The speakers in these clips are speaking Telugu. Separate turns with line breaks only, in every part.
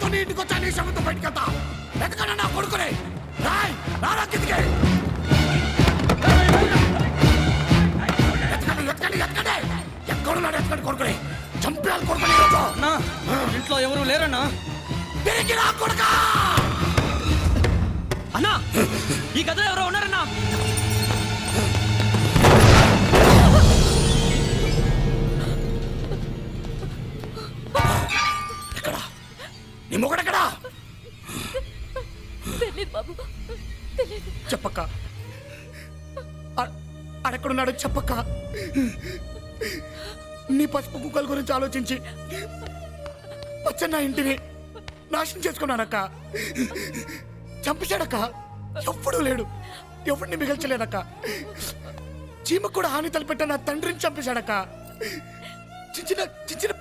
తీసుకొని ఇంటికి వచ్చా నీ శవంతో బయటకెళ్తా. ఎతకండి నా కొడుకుని. రాయ్ రారా కిందికి. ఎతకండి ఎక్కడున్నాడు? ఎతకండి కొడుకుని. చంపేయాలి కొడుకుని ఈరోజు.
ఇంట్లో ఎవరు లేరన్నా?
తిరిగి రా కొడుకా.
అన్నా ఈ గదిలో ఎవరో ఉన్నారన్నా.
ఎక్కడా నీ మొగడెక్కడా? చెప్పక్క. అడెక్కడున్నాడు చెప్పక్క. నీ పసుపు కుక్కల గురించి ఆలోచించి వచ్చన్న ఇంటిని నాశనం చేసుకున్నానక్క. చంపేశాడక్క. ఎప్పుడూ లేడు, ఎవరిని మిగల్చలేదక్క. చీమకు కూడా హాని తలపెట్ట నా తండ్రిని చంపేశాడక్క. చిన్న చిన్న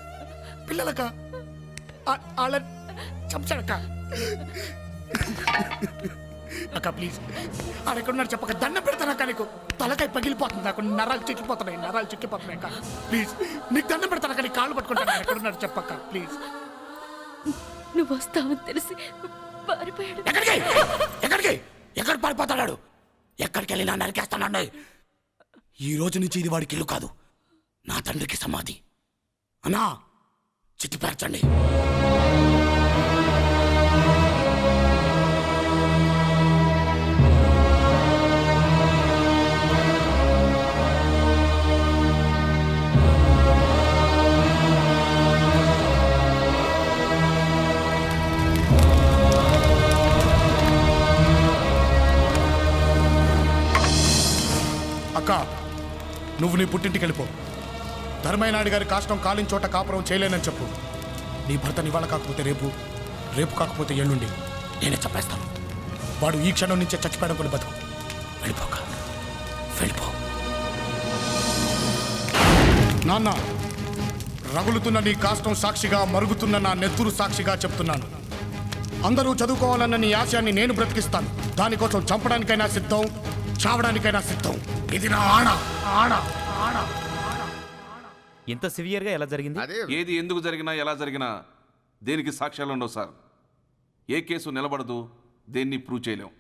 పిల్లలక వాళ్ళ చంపేశాడక్క. అక్క ప్లీజ్ ఆడెక్కడున్నాడు చెప్పక. దండం పెడతానక్క. నీకు తలకాయ పగిలిపోతుంది. నాకు నరాలు చిక్కిపోతున్నాయి అక్క. ప్లీజ్ నీకు దండం పెడతానక్క. నీ కాళ్ళు పట్టుకుంటాను. ఎక్కడున్నాడు చెప్పక్క ప్లీజ్.
నువ్వు వస్తావని తెలిసి పారిపోయాడు.
ఎక్కడ పారిపోతాడు? ఎక్కడికి వెళ్ళి నా నరికేస్తానండి. ఈ రోజు నుంచి ఇది వాడికి ఇల్లు కాదు, నా తండ్రికి సమాధి. అన్నా చిట్టి పేర్చండి. అక్క నువ్వు నీ పుట్టింటికి వెళ్ళిపో. ధర్మయ్యనాయుడు గారి కాష్టం కాలిన చోట కాపురం చేయలేనని చెప్పు. నీ భర్తని ఇవాళ కాకపోతే రేపు, రేపు కాకపోతే ఎల్లుండి నేనే చంపేస్తాను. వాడు ఈ క్షణం నుంచే చచ్చిపోయడం కూడా బతుకు. వెళ్ళిపోక వెళ్ళిపో. నాన్న, రగులుతున్న నీ కాష్టం సాక్షిగా, మరుగుతున్న నా నెత్తురు సాక్షిగా చెప్తున్నాను. అందరూ చదువుకోవాలన్న నీ ఆశయాన్ని నేను బ్రతికిస్తాను. దానికోసం చంపడానికైనా సిద్ధం, చావడానికైనా సిద్ధం. ఇది నా ఆణ.
ఇంత సివియర్గా ఎలా జరిగింది?
ఏది ఎందుకు జరిగినా ఎలా జరిగినా దేనికి సాక్ష్యాలు ఉండవు సార్. ఏ కేసు నిలబడదు, దేన్ని ప్రూవ్ చేయలేం.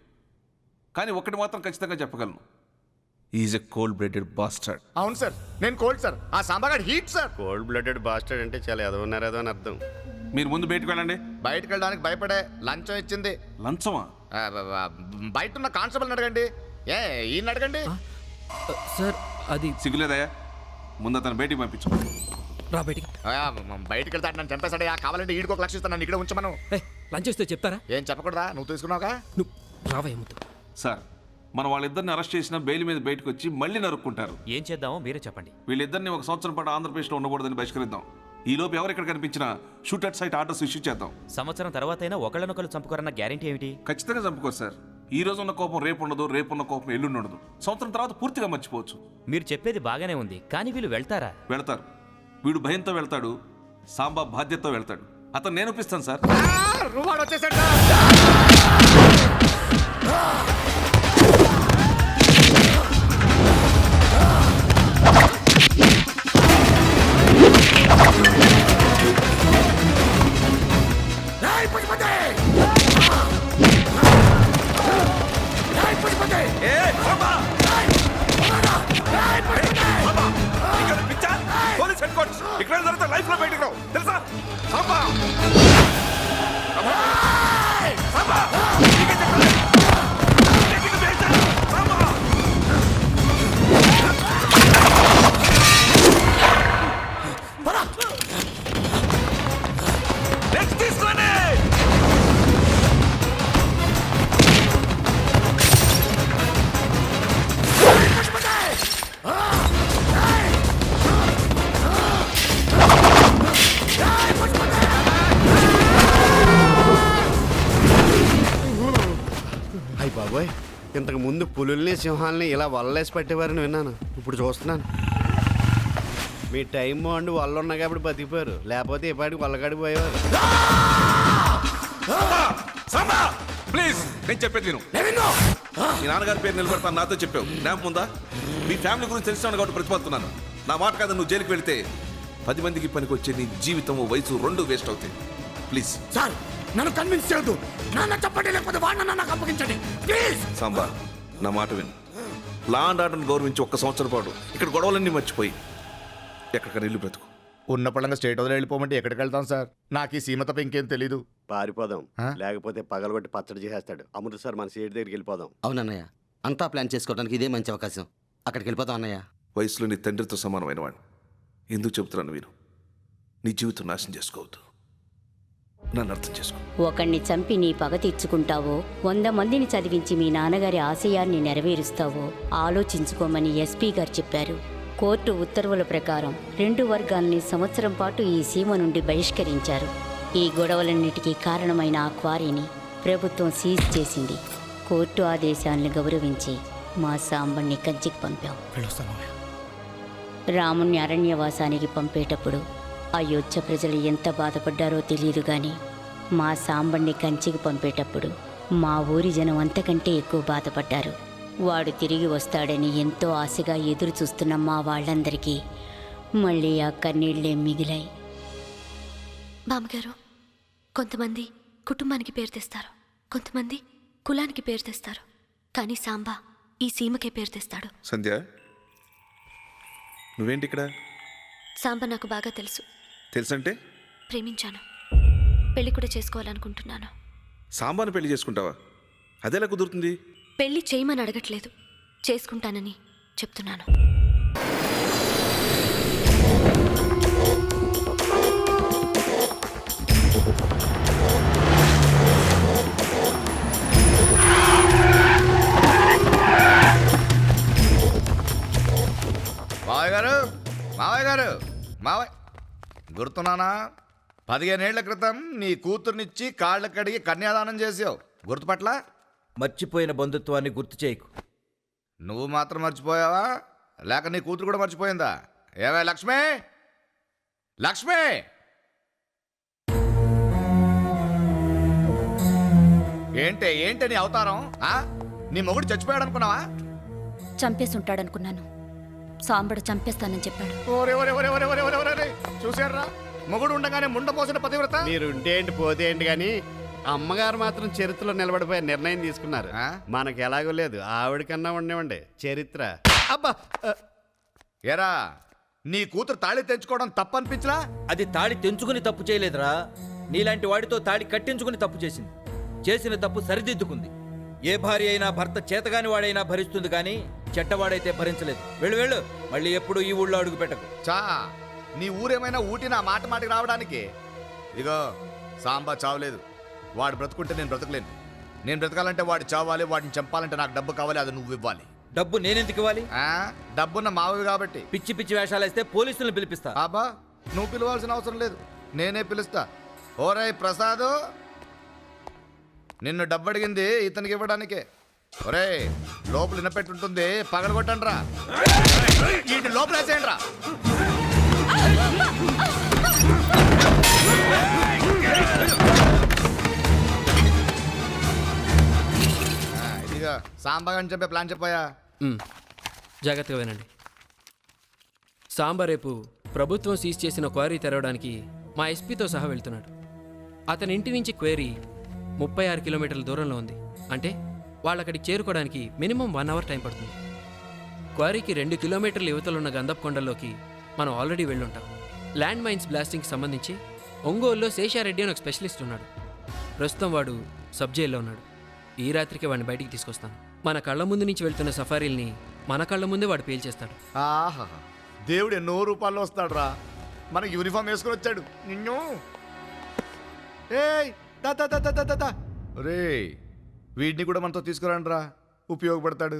కానీ ఒకటి మాత్రం ఖచ్చితంగా చెప్పగలను, is a cold blooded bastard.
అవును సార్, నేను కోల్డ్ సార్. ఆ సాంబాగాడు heat sir.
Cold blooded bastard అంటే చాలా ఎదవన్నారు అని అర్థం.
మీరు ముందు బయటకు వెళ్ళండి.
బయటకు వెళ్ళడానికి భయపడే లంచం ఇచ్చింది.
లంచమా?
బయట ఉన్న కానిస్టేబుల్ అడగండి. ఈయన అడగండి
సార్. అది
సిగ్గులేదయ్యా? ముందు అతను బయటికి పంపించు.
రా బయటికి.
బయటకు వెళ్తాడు, నన్ను చంపేశాడయ్యా. కావాలంటే ఈడికి ఒక లక్ష ఇస్తాను, నన్ను ఇక్కడ ఉంచమను.
లంచ్ ఇస్తే చెప్తారా?
ఏం చెప్పకూడదా? నువ్వు తీసుకున్నావుగా.
నువ్వు రావయ్యముద్దు.
సార్, మనం వాళ్ళిద్దరిని అరెస్ట్ చేసిన బెయిల్ మీద బయటకు వచ్చి మళ్ళీ నరుక్కుంటారు.
ఏం చేద్దామో మీరే చెప్పండి.
వీళ్ళిద్దరిని ఒక సంవత్సరం పాటు ఆంధ్రప్రదేశ్లో ఉండకూడదని బహిష్కరిద్దాం. ఈ లోపు ఎవరెక్కడ కనిపించినా shoot at site orders issue చేద్దాం.
సంవత్సరం తర్వాతైనా ఒకళ్ళనొకళ్ళు చంపుకోరన్న గ్యారెంటీ ఏమిటి?
ఖచ్చితంగా చంపుకోరు సార్. ఈ రోజు ఉన్న కోపం రేపు ఉండదు, రేపు ఉన్న కోపం ఎల్లుండి ఉండదు. సంవత్సరం తర్వాత పూర్తిగా మర్చిపోవచ్చు.
మీరు చెప్పేది బాగానే ఉంది, కానీ వీళ్ళు వెళ్తారా?
వెళ్తారు. వీడు భయంతో వెళ్తాడు, సాంబా బాధ్యతతో వెళ్తాడు. అతను నేను ఒప్పిస్తాను సార్.
రువాడు వచ్చేసాడు.
ఇక్కడ జరిగితే లైఫ్ లో బయటకు రావు తెలుసా?
బాబోయ్, ఇంతకు ముందు పులుల్ని సింహాలని ఇలా వల్లేసి పట్టేవారని విన్నాను. ఇప్పుడు చూస్తున్నాను. మీ టైం బాగుండి వాళ్ళు ఉన్నా కాబట్టి బతికిపోయారు, లేకపోతే ఈ పాటికి వల్లగాడికి పోయేవారు.
ప్లీజ్, నేను చెప్పేది విను. మీ నాన్నగారి పేరు నిలబడతాను నాతో చెప్పావు, జ్ఞాపకం ఉందా? మీ ఫ్యామిలీ గురించి తెలిసినాను కాబట్టి ప్రతిపాదుతున్నాను. నా మాట కాదు, నువ్వు జైలుకి వెళితే 10 మందికి పనికి వచ్చే నీ జీవితం వయసు 2 వేస్ట్ అవుతాయి. ప్లీజ్
సార్, నన్ను కన్విన్స్ చేయొద్దు. నాన్న చెప్పండి, లేకపోతే వాడిని నాకు అప్పగించండి ప్లీజ్.
సాంబా, నా మాట విను. లా అండ్ ఆర్డర్ని గౌరవించి 1 సంవత్సరం పాటు ఇక్కడ గొడవలన్నీ మర్చిపోయి ఎక్కడికైనా ఇల్లు బ్రతుకు.
ఉన్న పళ్ళంగా స్టేట్ వదిలి వెళ్ళిపోమంటే ఎక్కడికి వెళ్తాం సార్? నాకు ఈ సీమ తప్ప ఇంకేం తెలీదు.
పారిపోదాం, లేకపోతే పగలగొట్టి పచ్చడి చేసేస్తాడు. అమృత్సర్ మన సీట్ దగ్గరికి వెళ్ళిపోదాం.
అవునన్నయ్య, అంతా ప్లాన్ చేసుకోవడానికి ఇదే మంచి అవకాశం. అక్కడికి వెళ్ళిపోతాం అన్నయ్య.
వయసులో నీ తండ్రితో సమానమైన వాడిని ఎందుకు చెబుతున్నాను విను. నీ జీవితం నాశనం చేసుకోవద్దు. నన్ను అర్థం చేసుకో.
ఒకణ్ణి చంపి నీ పగ తీర్చుకుంటావో 100 మందిని చదివించి మీ నాన్నగారి ఆశయాన్ని నెరవేరుస్తావో ఆలోచించుకోమని ఎస్పీ గారు చెప్పారు. కోర్టు ఉత్తర్వుల ప్రకారం 2 వర్గాల్ని సంవత్సరం పాటు ఈ సీమ నుండి బహిష్కరించారు. ఈ గొడవలన్నిటికీ కారణమైన ఆ క్వారీని ప్రభుత్వం సీజ్ చేసింది. కోర్టు ఆదేశాలను గౌరవించి మా సాంబణ్ణి కంచికి పంపాం.
వెళ్ళొస్తాను మావయ్య.
రాముణ్ణి అరణ్యవాసానికి పంపేటప్పుడు అయోధ్య ప్రజలు ఎంత బాధపడ్డారో తెలియదు కానీ మా సాంబణ్ణి కంచికి పంపేటప్పుడు మా ఊరి జనం అంతకంటే ఎక్కువ బాధపడ్డారు. వాడు తిరిగి వస్తాడని ఎంతో ఆశగా ఎదురు చూస్తున్న మా వాళ్ళందరికీ మళ్ళీ ఆ కన్నీళ్లే మిగిలాయి.
బామ్మగారు, కొంతమంది కుటుంబానికి పేరు తెస్తారు, కొంతమంది కులానికి పేరు తెస్తారు, కానీ సాంబా ఈ సీమకే పేరు తెస్తాడు.
సంధ్య, నువ్వేంటి ఇక్కడ?
సాంబా నాకు బాగా తెలుసు.
తెలుసంటే?
ప్రేమించాను, పెళ్లి కూడా చేసుకోవాలనుకుంటున్నాను.
సాంబాను పెళ్లి చేసుకుంటావా? అదెలా కుదురుతుంది?
పెళ్లి చేయమని అడగట్లేదు, చేసుకుంటానని చెప్తున్నాను.
మావయ్య గారు, మావయ్య గారు, మావయ్య గుర్తున్నానా? 15 ఏళ్ల క్రితం నీ కూతుర్నిచ్చి కాళ్ళ కడిగి కన్యాదానం చేసావు, గుర్తుపట్ల?
మర్చిపోయిన బంధుత్వాన్ని గుర్తు చేయకు.
నువ్వు మాత్రం మర్చిపోయావా, లేక నీ కూతురు కూడా మర్చిపోయిందా? ఏవే లక్ష్మి, లక్ష్మి! ఏంటే నీ అవతారం? నీ మొగుడు చచ్చిపోయాడు అనుకున్నావా?
చంపేసి ఉంటాడనుకున్నాను. సాంబడు చంపేస్తానని చెప్పాడు.
చూసారా, మొగుడు ఉండగానే ముండ పోసిన పతివ్రత.
మీరుంటే ఏంటి పోతే ఏంటి కానీ అమ్మగారు మాత్రం చరిత్రలో నిలబడిపోయే నిర్ణయం తీసుకున్నారు. మనకి ఎలాగో లేదు, ఆవిడకన్నా ఉండేవండి చరిత్ర.
అబ్బా, ఏరా నీ కూతురు తాళి తెంచుకోవడం తప్పనిపించలా?
అది తాళి తెంచుకుని తప్పు చేయలేదురా, నీలాంటి వాడితో తాళి కట్టించుకుని తప్పు చేసింది. చేసిన తప్పు సరిదిద్దుకుంది. ఏ భార్య అయినా భర్త చేతగాని వాడైనా భరిస్తుంది, కానీ చెడ్డవాడైతే భరించలేదు. వెళ్ళు వెళ్ళు, మళ్ళీ ఎప్పుడు ఈ ఊళ్ళో అడుగు పెట్టకు.
చా, నీ ఊరేమైనా ఊటి నా మాటికి రావడానికి? ఇగో, సాంబా చావలేదు, వాడు బ్రతుకుంటే నేను బ్రతకలేను. నేను బ్రతకాలంటే వాడు చావాలి, వాడిని చంపాలంటే నాకు డబ్బు కావాలి, అది నువ్వు ఇవ్వాలి.
డబ్బు నేనెందుకు ఇవ్వాలి?
డబ్బున్న మావవి కాబట్టి.
పిచ్చి పిచ్చి వేషాలు వేస్తే పోలీసులను పిలిపిస్తా.
అబ్బా, నువ్వు పిలవాల్సిన అవసరం లేదు, నేనే పిలుస్తా. ఓరై ప్రసాదు, నిన్ను డబ్బు అడిగింది ఇతనికి ఇవ్వడానికే. ఒరే, లోపల ఇనపెట్టుంటుంది, పగలగొట్టండి రా, వీటి లోపల వేసేయండి రా. ఇదిగా సాంబా అని చెప్పే ప్లాన్ చెప్పాయా?
జాగ్రత్తగా వినండి. సాంబా రేపు ప్రభుత్వం సీజ్ చేసిన క్వారీ తెరవడానికి మా ఎస్పీతో సహా వెళ్తున్నాడు. అతని ఇంటి నుంచి క్వేరీ 36 కిలోమీటర్ల దూరంలో ఉంది. అంటే వాళ్ళక్కడికి చేరుకోవడానికి మినిమం 1 అవర్ టైం పడుతుంది. క్వారీకి 2 కిలోమీటర్ల యువతలున్న గంధప్ కొండల్లోకి మనం ఆల్రెడీ వెళ్ళుంటాం. ల్యాండ్ మైన్స్ బ్లాస్టింగ్కి సంబంధించి ఒంగోలులో శేషారెడ్డి అని ఒక స్పెషలిస్ట్ ఉన్నాడు. ప్రస్తుతం వాడు సబ్ జైల్లో ఉన్నాడు. ఈ రాత్రికి వాడిని బయటికి తీసుకొస్తాను. మన కళ్ళ ముందు నుంచి వెళ్తున్న సఫారీల్ని మన కళ్ళ ముందే వాడు పేల్చేస్తాడు.
ఆహా, దేవుడు ఎన్నో రూపాల్లో వస్తాడు రా. మనకి యూనిఫామ్ వేసుకొని వచ్చాడు నిన్ను. ఏయ్ దా దా దా దా దా దా. రే, వీడిని కూడా మనతో తీసుకురండి రా, ఉపయోగపడతాడు.